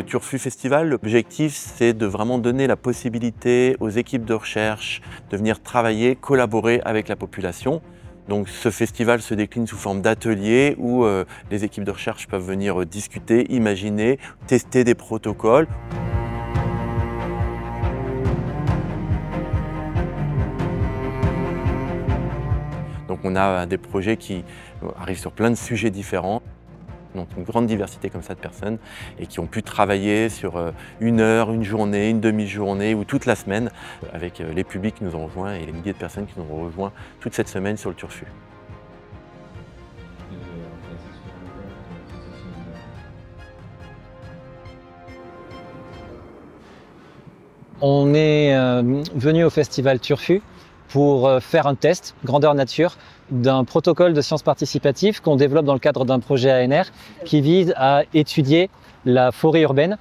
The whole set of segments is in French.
Le Turfu Festival, l'objectif c'est de vraiment donner la possibilité aux équipes de recherche de venir travailler, collaborer avec la population. Donc ce festival se décline sous forme d'ateliers où les équipes de recherche peuvent venir discuter, imaginer, tester des protocoles. Donc on a des projets qui arrivent sur plein de sujets différents. Donc une grande diversité comme ça de personnes et qui ont pu travailler sur une heure, une journée, une demi-journée ou toute la semaine avec les publics qui nous ont rejoints et les milliers de personnes qui nous ont rejoints toute cette semaine sur le Turfu. On est venu au festival Turfu pour faire un test grandeur nature d'un protocole de sciences participatives qu'on développe dans le cadre d'un projet ANR qui vise à étudier la forêt urbaine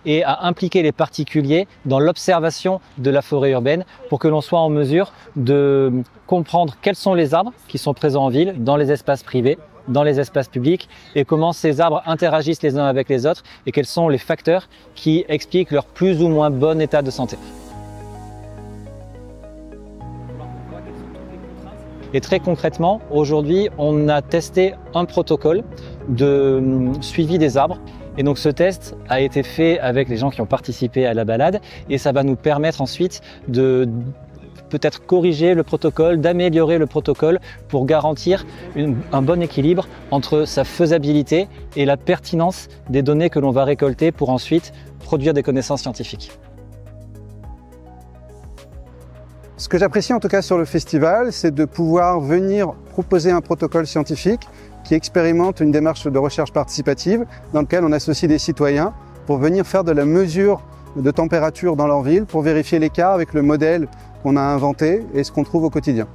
et à impliquer les particuliers dans l'observation de la forêt urbaine pour que l'on soit en mesure de comprendre quels sont les arbres qui sont présents en ville, dans les espaces privés, dans les espaces publics et comment ces arbres interagissent les uns avec les autres et quels sont les facteurs qui expliquent leur plus ou moins bon état de santé. Et très concrètement, aujourd'hui, on a testé un protocole de suivi des arbres. Et donc ce test a été fait avec les gens qui ont participé à la balade et ça va nous permettre ensuite de peut-être corriger le protocole, d'améliorer le protocole pour garantir un bon équilibre entre sa faisabilité et la pertinence des données que l'on va récolter pour ensuite produire des connaissances scientifiques. Ce que j'apprécie en tout cas sur le festival, c'est de pouvoir venir proposer un protocole scientifique qui expérimente une démarche de recherche participative dans laquelle on associe des citoyens pour venir faire de la mesure de température dans leur ville pour vérifier l'écart avec le modèle qu'on a inventé et ce qu'on trouve au quotidien.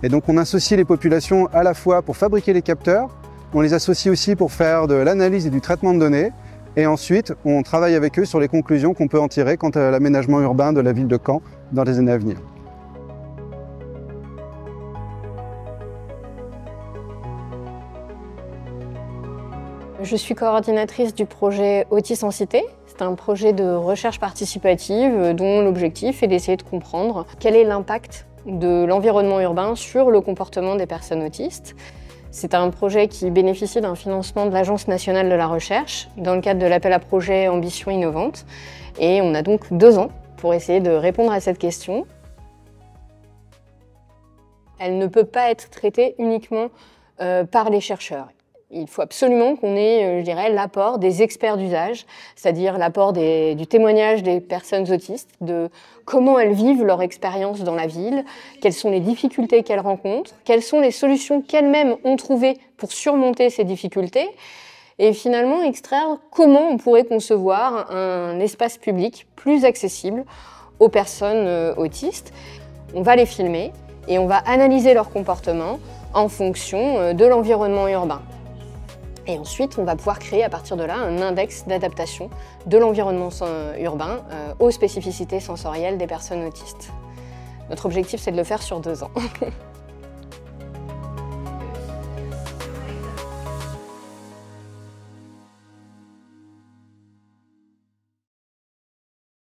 Et donc on associe les populations à la fois pour fabriquer les capteurs, on les associe aussi pour faire de l'analyse et du traitement de données et ensuite on travaille avec eux sur les conclusions qu'on peut en tirer quant à l'aménagement urbain de la ville de Caen dans les années à venir. Je suis coordinatrice du projet Autisensité. C'est un projet de recherche participative dont l'objectif est d'essayer de comprendre quel est l'impact de l'environnement urbain sur le comportement des personnes autistes. C'est un projet qui bénéficie d'un financement de l'Agence nationale de la recherche dans le cadre de l'appel à projet Ambition innovante. Et on a donc 2 ans pour essayer de répondre à cette question. Elle ne peut pas être traitée uniquement par les chercheurs. Il faut absolument qu'on ait, je dirais, l'apport des experts d'usage, c'est-à-dire l'apport du témoignage des personnes autistes, de comment elles vivent leur expérience dans la ville, quelles sont les difficultés qu'elles rencontrent, quelles sont les solutions qu'elles-mêmes ont trouvées pour surmonter ces difficultés, et finalement extraire comment on pourrait concevoir un espace public plus accessible aux personnes autistes. On va les filmer et on va analyser leur comportement en fonction de l'environnement urbain. Et ensuite, on va pouvoir créer à partir de là un index d'adaptation de l'environnement urbain aux spécificités sensorielles des personnes autistes. Notre objectif, c'est de le faire sur 2 ans.